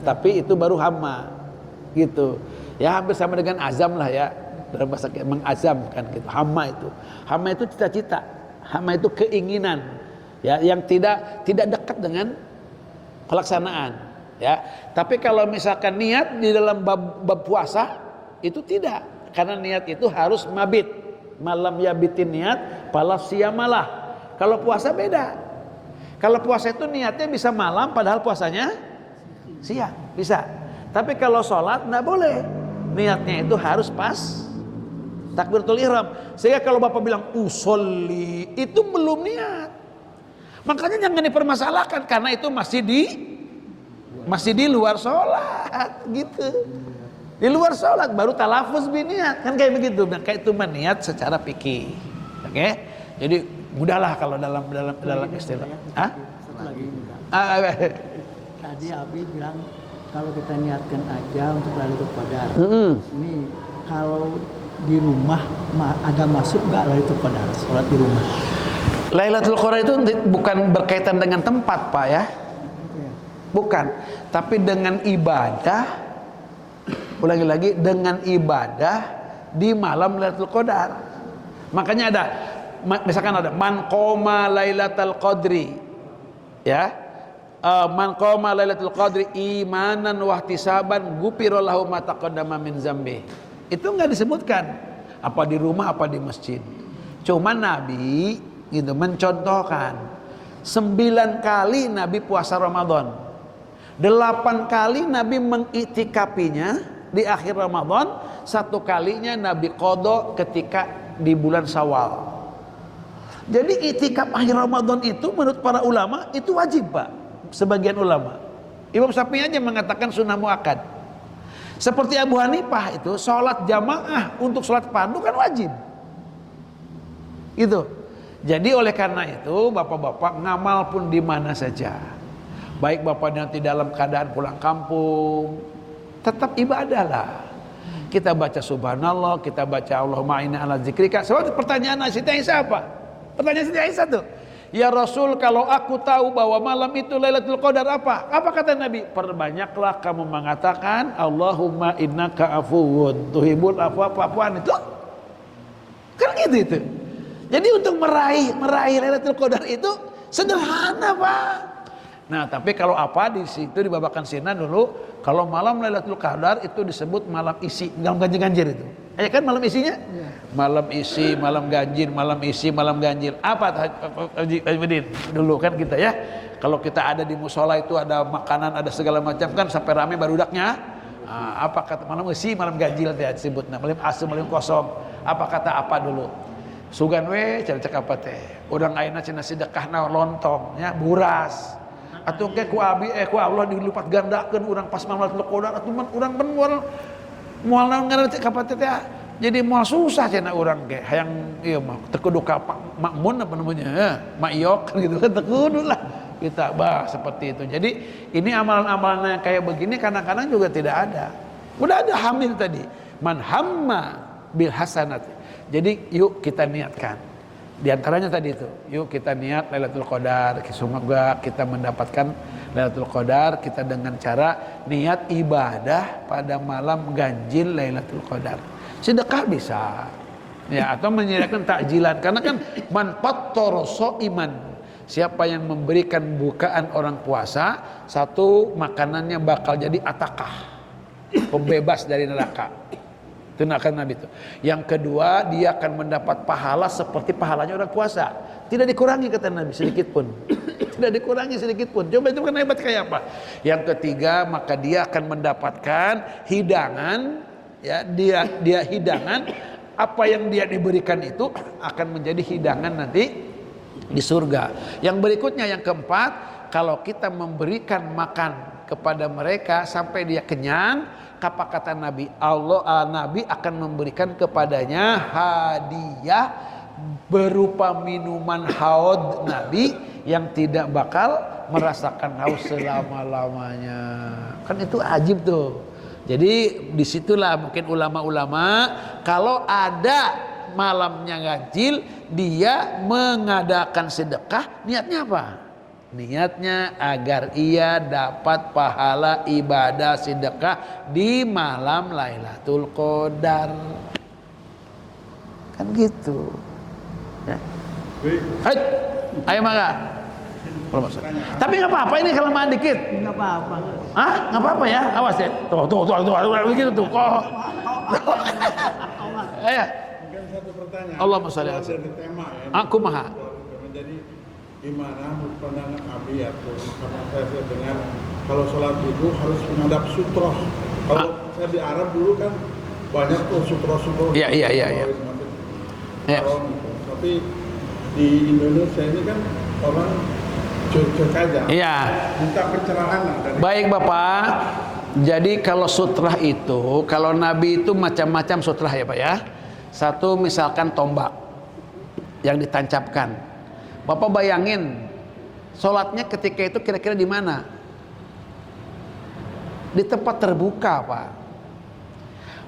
tapi itu baru hamma gitu ya, hampir sama dengan azam lah ya, dalam bahasa mengazamkan gitu. Hamma itu cita-cita, hamma itu keinginan ya, yang tidak dekat dengan pelaksanaan ya. Tapi kalau misalkan niat di dalam bab puasa itu tidak, karena niat itu harus mabit, malam yabitin niat pala siyamalah. Kalau puasa beda, kalau puasa itu niatnya bisa malam padahal puasanya siang, bisa. Tapi kalau sholat nggak boleh, niatnya itu harus pas takbiratul ihram. Sehingga kalau bapak bilang usolli, itu belum niat. Makanya jangan dipermasalahkan, karena itu masih di luar sholat gitu. Di luar sholat baru talafuz biniat, kan kayak begitu. Dan kayak itu niat secara fikih. Oke? Jadi mudahlah kalau dalam istilah. Hah? Tadi Abi bilang kalau kita niatkan aja untuk Lailatul Qadar. Ini kalau di rumah ada masuk nggak Lailatul Qadar, sholat di rumah? Lailatul Qadar itu bukan berkaitan dengan tempat, Pak ya. Bukan, tapi dengan ibadah. Ulangi lagi, dengan ibadah di malam Lailatul Qadar. Makanya misalkan ada man qoma Lailatul Qadri, ya. Man qoma Lailatul Qadri imanan wa ihtisaban ghufira lahu ma taqaddama min dzambi. Itu enggak disebutkan apa di rumah apa di masjid. Cuma Nabi gitu mencontohkan 9 kali Nabi puasa Ramadan. 8 kali Nabi mengitikapinya di akhir Ramadan, 1 kalinya Nabi qada ketika di bulan Syawal. Jadi itikaf akhir Ramadan itu menurut para ulama itu wajib, Pak. Sebagian ulama, Imam Syafi'i aja mengatakan sunnah muakkad. Seperti Abu Hanifah itu sholat jamaah untuk sholat fardu kan wajib. Itu. Jadi oleh karena itu bapak-bapak ngamal pun di mana saja. Baik bapak nanti dalam keadaan pulang kampung, tetap ibadahlah. Kita baca subhanallah, kita baca Allahumma inna ala zikrika. Sebab pertanyaan Siti Aisyah apa? Pertanyaan Siti Aisyah tuh, ya Rasul, kalau aku tahu bahwa malam itu Lailatul Qadar apa? Apa kata Nabi? Perbanyaklah kamu mengatakan Allahumma innaka afuwun tuhibbul afwa fa'fuan. Itu kan gitu itu. Jadi untuk meraih Lailatul Qadar itu sederhana, Pak. Nah, tapi kalau apa di situ dibabakan Sina dulu, kalau malam Lailatul Qadar itu disebut malam isi, dalam ganjil-ganjil itu. Ya kan malam isinya? Ya. Malam isi, malam ganjil, malam isi, malam ganjil. Apa Haji Bedin? Dulu kan kita ya. Kalau kita ada di musola itu ada makanan, ada segala macam kan sampai rame barudaknya. Apa kata malam isi, malam ganjil dia disebut. Nah, malam asem, malam kosong. Apa kata apa dulu? Sugan we, cek apa teh? Udang ayeuna cenah sedekahna lontong, ya buras. Atau ke ku abi ku Allah dilipat gandakeun urang pas malam Lailatul Qadar atuh urang ben moal naon ngaran teh ka teh. Jadi moal susah cenah urang ge hayang ieu mah teu kudu ka makmun apa namanya maiyok gitu kan teu kudu lah kita bah seperti itu. Jadi ini amalan-amalan kayak begini kadang-kadang juga tidak ada. Udah ada hamil tadi man hamma bil hasanati. Jadi yuk kita niatkan. Di antaranya tadi itu, yuk kita niat Lailatul Qadar, semoga kita mendapatkan Lailatul Qadar kita dengan cara niat ibadah pada malam ganjil Lailatul Qadar. Sedekah bisa, ya, atau menyediakan takjilan, karena kan man fattara shaiman, siapa yang memberikan bukaan orang puasa, satu makanannya bakal jadi atakah, pembebas dari neraka. Itu akan Nabi itu. Yang kedua, dia akan mendapat pahala seperti pahalanya orang puasa. Tidak dikurangi kata Nabi sedikit pun. Tidak dikurangi sedikit pun. Coba itu kan hebat kayak apa? Yang ketiga, maka dia akan mendapatkan hidangan, ya, dia hidangan apa yang dia diberikan itu akan menjadi hidangan nanti di surga. Yang berikutnya, yang keempat, kalau kita memberikan makan kepada mereka sampai dia kenyang, apa kata Nabi? Nabi akan memberikan kepadanya hadiah berupa minuman haud Nabi yang tidak bakal merasakan haus selama-lamanya. Kan itu ajib tuh. Jadi disitulah mungkin ulama-ulama kalau ada malamnya ganjil dia mengadakan sedekah, niatnya apa? Niatnya agar ia dapat pahala ibadah sedekah di malam Lailatul Qadar. Kan gitu. Ya. Hai, ayo mangga. Tapi nggak apa-apa ini kelamaan dikit. Nggak apa-apa. Hah? Nggak apa-apa ya? Awas ya. Tuh, begitu tuh. Kok. Ayo. Mungkin satu pertanyaan. Allahumma sholli ala Dari tema ya. Aku maha. Jadi gimana menurut pandangan Abi atau karena saya dengar kalau sholat itu harus menghadap sutroh. Kalau saya di Arab dulu kan banyak tuh sutroh-sutroh. Iya. Ya. Tapi di Indonesia ini kan orang cuek aja. Iya. Minta pencerahan lah dari. Baik Bapak. Jadi kalau sutrah itu, kalau Nabi itu macam-macam sutrah ya Pak ya. Satu misalkan tombak yang ditancapkan. Bapak bayangin, sholatnya ketika itu kira-kira di mana? Di tempat terbuka Pak.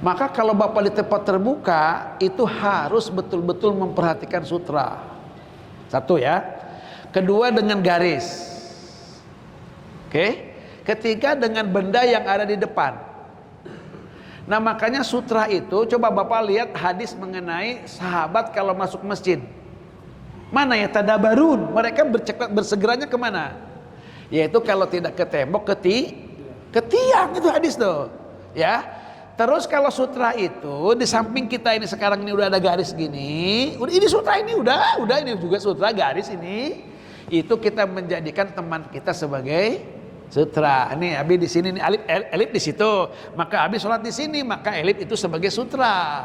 Maka kalau Bapak di tempat terbuka, itu harus betul-betul memperhatikan sutra. Satu ya. Kedua dengan garis. Oke. Ketiga dengan benda yang ada di depan. Nah makanya sutra itu, coba Bapak lihat hadis mengenai sahabat kalau masuk masjid. Mana ya tadabarun? Mereka bersegeranya kemana? Yaitu kalau tidak ke tembok, ke tiang, itu hadis tuh. Ya. Terus kalau sutra itu di samping kita ini sekarang ini udah ada garis gini. Ini sutra ini udah ini juga sutra garis ini. Itu kita menjadikan teman kita sebagai sutra. Ini Abi di sini, nih Elif di situ. Maka Abi sholat di sini, maka Elif itu sebagai sutra.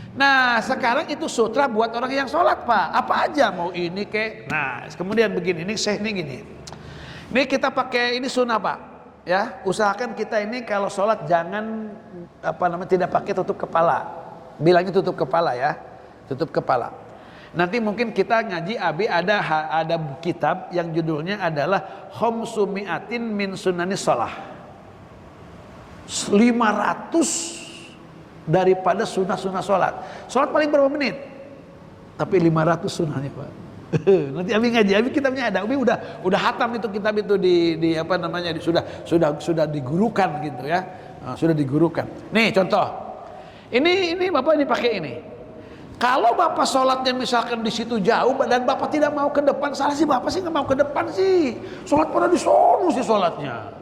Nah sekarang itu sutra buat orang yang sholat Pak. Apa aja mau ini kek. Nah kemudian begini, ini saya ini gini. Ini kita pakai ini sunnah Pak. Ya usahakan kita ini kalau sholat jangan tidak pakai tutup kepala. Bilangnya tutup kepala ya, tutup kepala. Nanti mungkin kita ngaji Abi ada kitab yang judulnya adalah Khamsumi'atin min sunani sholah. 500 daripada sunnah-sunnah sholat. Sholat paling berapa menit? Tapi 500 sunnahnya Pak. Nanti Abi ngaji, Abi kitabnya ada. Abi udah hatam itu kitab itu di sudah digurukan gitu ya. Sudah digurukan. Nih contoh. Ini Bapak ini pakai ini. Kalau Bapak sholatnya misalkan di situ jauh dan Bapak tidak mau ke depan, salah sih Bapak sih nggak mau ke depan sih. Sholat pada di sono sih sholatnya.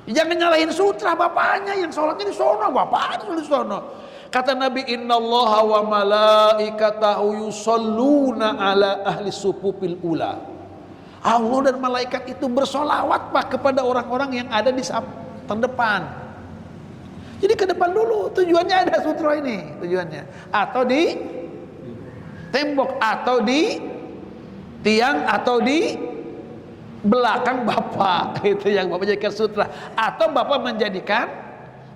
Jangan nyalahin sutra bapaknya yang sholatnya di sono, bapaknya di sono. Kata Nabi, innallaha wa malaikatahu yusholluna ala ahli sufufil ula. Allah dan malaikat itu bersolawat Pak kepada orang-orang yang ada di terdepan. Jadi ke depan dulu, tujuannya ada sutra ini, tujuannya. Atau di tembok, atau di tiang, atau di belakang Bapak, itu yang Bapak jadikan sutra. Atau Bapak menjadikan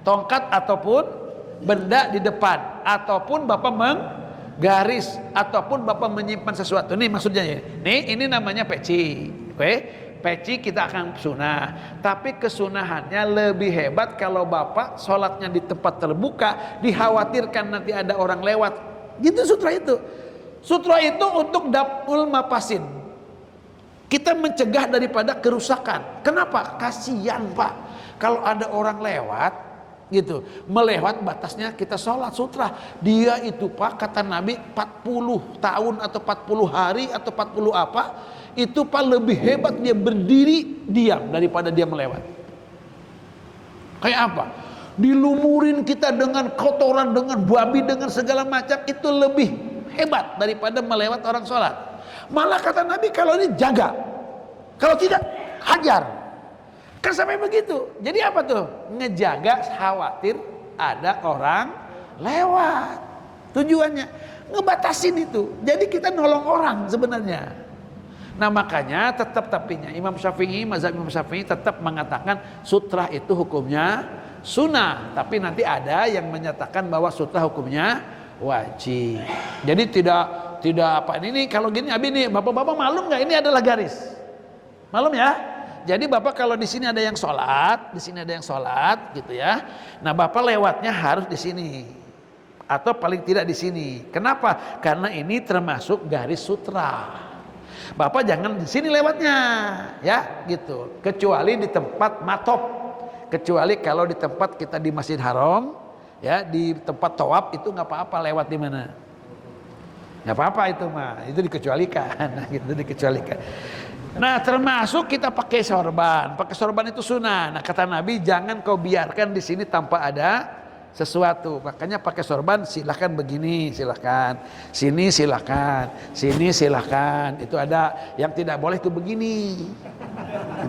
tongkat ataupun benda di depan, ataupun Bapak menggaris, ataupun Bapak menyimpan sesuatu. Nih maksudnya ya. Nih ini namanya peci. Oke? Peci kita akan sunnah. Tapi kesunahannya lebih hebat kalau Bapak sholatnya di tempat terbuka, dikhawatirkan nanti ada orang lewat. Gitu sutra itu. Sutra itu untuk daf'ul mafasid. Kita mencegah daripada kerusakan. Kenapa? Kasihan Pak. Kalau ada orang lewat, gitu, melewat batasnya kita sholat sutra. Dia itu Pak, kata Nabi 40 tahun atau 40 hari atau 40 apa, itu Pak lebih hebat dia berdiri diam daripada dia melewat. Kayak apa? Dilumurin kita dengan kotoran, dengan babi, dengan segala macam, itu lebih hebat daripada melewat orang sholat. Malah kata Nabi kalau ini jaga, kalau tidak hajar. Kan sampai begitu. Jadi apa tuh? Ngejaga khawatir ada orang lewat. Tujuannya ngebatasin itu. Jadi kita nolong orang sebenarnya. Nah makanya tapinya Imam Syafi'i, mazhab Imam Syafi'i tetap mengatakan sutra itu hukumnya sunnah. Tapi nanti ada yang menyatakan bahwa sutra hukumnya wajib. Jadi tidak apa ini kalau gini Abi nih bapak-bapak malum nggak ini adalah garis? Malum ya? Jadi Bapak kalau di sini ada yang sholat, di sini ada yang sholat, gitu ya. Nah Bapak lewatnya harus di sini, atau paling tidak di sini. Kenapa? Karena ini termasuk garis sutra. Bapak jangan di sini lewatnya, ya gitu. Kecuali di tempat matop. Kecuali kalau di tempat kita di Masjid Haram, ya di tempat tawaf itu nggak apa-apa lewat di mana. Nggak apa-apa itu mah, itu dikecualikan, gitu dikecualikan. Nah termasuk kita pakai sorban itu sunnah. Nah kata Nabi jangan kau biarkan di sini tanpa ada sesuatu. Makanya pakai sorban silahkan begini, silahkan sini, silahkan sini, silahkan. Itu ada yang tidak boleh itu begini.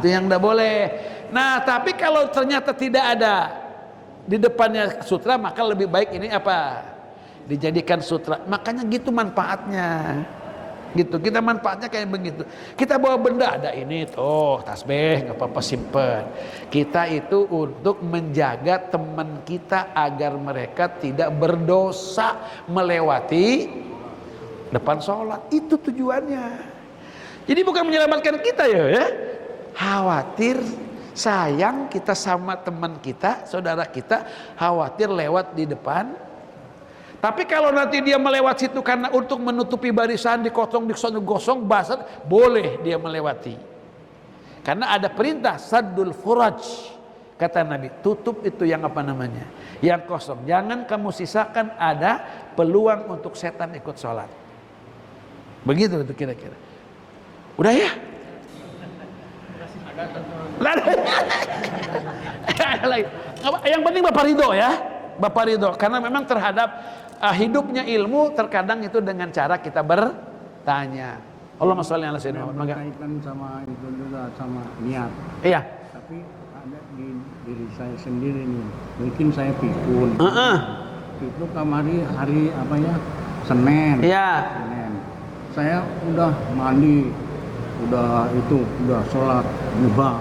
Itu yang tidak boleh. Nah tapi kalau ternyata tidak ada di depannya sutra, maka lebih baik ini apa? Dijadikan sutra. Makanya gitu manfaatnya. Gitu, kita manfaatnya kayak begitu. Kita bawa benda, ada ini tuh tasbih, nggak apa-apa simpen. Kita itu untuk menjaga teman kita agar mereka tidak berdosa melewati depan sholat. Itu tujuannya. Jadi bukan menyelamatkan kita ya. Khawatir, sayang kita sama teman kita, saudara kita, khawatir lewat di depan. Tapi kalau nanti dia melewati situ karena untuk menutupi barisan digosong basah, boleh dia melewati. Karena ada perintah saddul furaj. Kata Nabi, tutup itu yang apa namanya? Yang kosong. Jangan kamu sisakan ada peluang untuk setan ikut sholat. Begitu itu kira-kira. Udah ya? Ada lagi. Yang penting Bapak ridho ya. Bapak ridho. Karena memang terhadap hidupnya ilmu terkadang itu dengan cara kita bertanya. Allahumma sholli ala sayyidina Muhammad. Berkaitan sama itu juga sama niat. Iya. Tapi ada di diri saya sendiri nih. Mungkin saya pikun. Itu kemarin hari apa ya? Senin. Iya. Senin. Saya udah mandi, udah sholat, nyubah.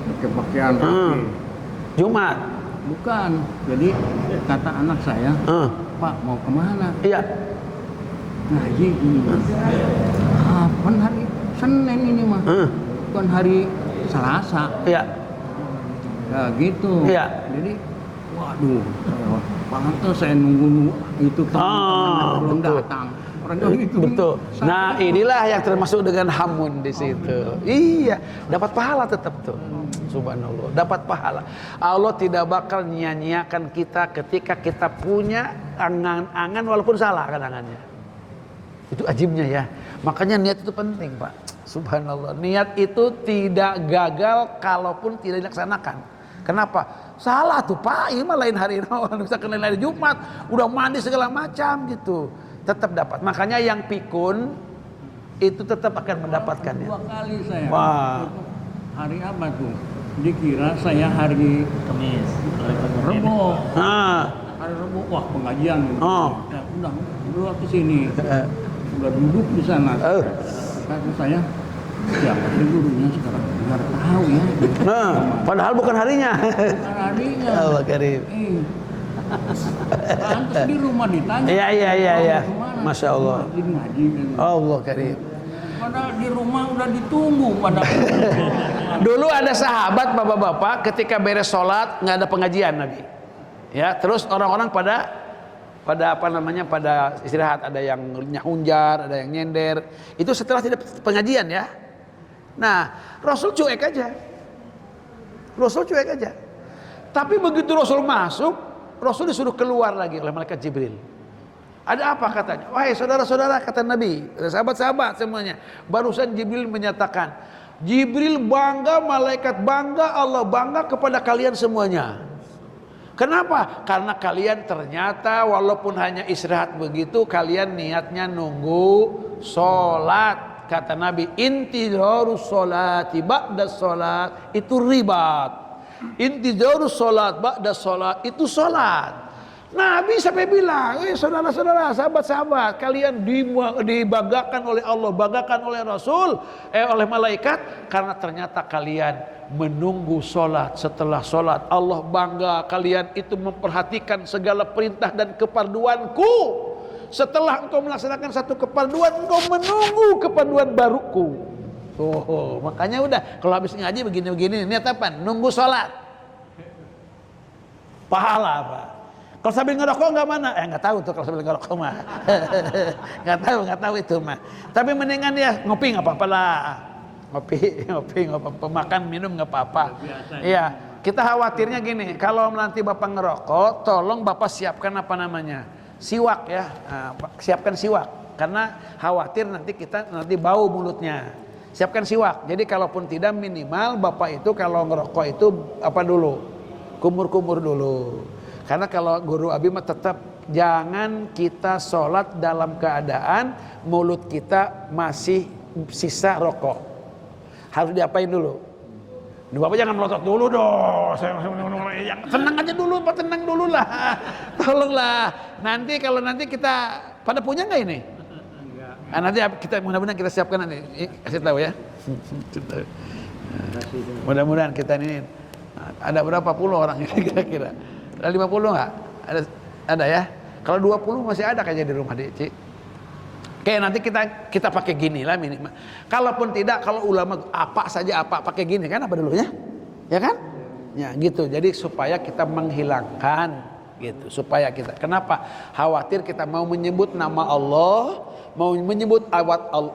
Pakai pakaian rapi. Jumat. Bukan, jadi kata anak saya, Pak mau kemana? Iya. Ngaji ini. Kapan hari Senin ini mah? Bukan hari Selasa. Iya. Ya gitu. Iya. Jadi, waduh, pantas saya nunggu itu teman belum betul. datang. Orang itu. Betul. Nah inilah yang termasuk dengan hamun di situ. Iya, dapat pahala tetap tuh. Subhanallah, dapat pahala. Allah tidak bakal nyia-nyiakan kita ketika kita punya angan-angan walaupun salah kan angannya. Itu ajibnya ya. Makanya niat itu penting, Pak. Subhanallah. Niat itu tidak gagal kalaupun tidak dilaksanakan. Kenapa? Salah tuh Pak, ini mah lain hari misalkan lain hari Jumat, udah mandi segala macam gitu. Tetap dapat. Makanya yang pikun itu tetap akan mendapatkannya. 2 kali saya. Wah. Hari apa tuh? Dikira saya hari Kamis. Rebo. Ah. Hari Rebo, wah pengajian. Oh. Ya, udah ke sini. Udah duduk di sana. Kata saya, ya pasti gurunya sekarang nggak tahu ya. Nah, padahal bukan harinya. Bukan harinya. Allah karim. Pantes di rumah ditanya. Iya. Kemana? Masya Allah. Ngaji. Allah karim. Padahal di rumah udah ditunggu pada. Dulu ada sahabat bapak-bapak ketika beres sholat nggak ada pengajian Nabi. Ya, terus orang-orang pada apa namanya pada istirahat, ada yang nyahunjar, ada yang nyender. Itu setelah tidak pengajian ya. Nah, Rasul cuek aja. Tapi begitu Rasul masuk, Rasul disuruh keluar lagi oleh malaikat Jibril. Ada apa katanya? Wahai saudara-saudara, kata Nabi, sahabat-sahabat semuanya. Barusan Jibril menyatakan, Jibril bangga, malaikat bangga, Allah bangga kepada kalian semuanya. Kenapa? Karena kalian ternyata walaupun hanya istirahat begitu, kalian niatnya nunggu sholat. Kata Nabi, intizarus sholati ba'da sholat itu ribat. Intizarus sholat ba'da sholat itu sholat. Nabi sampai bilang, saudara-saudara, sahabat-sahabat, kalian dibanggakan oleh Allah, banggakan oleh Rasul, oleh malaikat, karena ternyata kalian menunggu sholat. Setelah sholat Allah bangga kalian itu memperhatikan segala perintah dan keparduanku. Setelah engkau melaksanakan satu keparduan, engkau menunggu keparduan baruku. Makanya udah kalau habis ngaji begini-begini, niat apa? Nunggu sholat. Pahala apa? Kalau sambil ngerokok nggak mana? Nggak tahu tuh kalau sambil ngerokok mah. nggak tahu itu mah. Tapi mendingan dia ngopi nggak apa-apa lah. Ngopi nggak apa-apa. Makan minum nggak apa-apa. Iya. Kita khawatirnya gini, kalau nanti Bapak ngerokok, tolong Bapak siapkan apa namanya? Siwak ya. Nah, siapkan siwak. Karena khawatir nanti bau mulutnya. Siapkan siwak. Jadi kalaupun tidak, minimal Bapak itu kalau ngerokok itu apa dulu? Kumur-kumur dulu. Karena kalau guru Abi mah tetap jangan kita sholat dalam keadaan mulut kita masih sisa rokok. Harus diapain dulu? Bapak jangan melotot dulu dong. Tenang aja dulu, Pak, tenang dulu lah. Tolonglah. Nanti kalau kita pada punya nggak ini? Nah, nanti kita mudah-mudahan kita siapkan nanti. Kasih tahu ya. Mudah-mudahan kita ini ada berapa puluh orang ini kira-kira? Ada 50 nggak? Ada ya. Kalau 20 masih ada kayaknya di rumah Ci. Oke, nanti kita pakai gini lah minimal. Kalaupun tidak, kalau ulama apa saja pakai gini kan apa dulunya? Ya kan? Ya gitu. Jadi supaya kita menghilangkan gitu. Supaya kita. Kenapa? Khawatir kita mau menyebut nama Allah, mau menyebut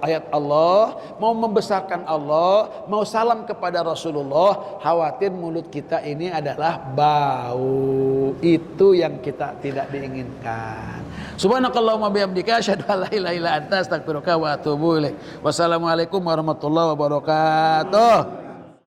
ayat Allah, mau membesarkan Allah, mau salam kepada Rasulullah, khawatir mulut kita ini adalah bau. Itu yang kita tidak diinginkan. Subhanakallahumma bihamdika asyhadu an la ilaha illa anta astaghfiruka wa atubu ilaik. Wassalamualaikum warahmatullahi wabarakatuh.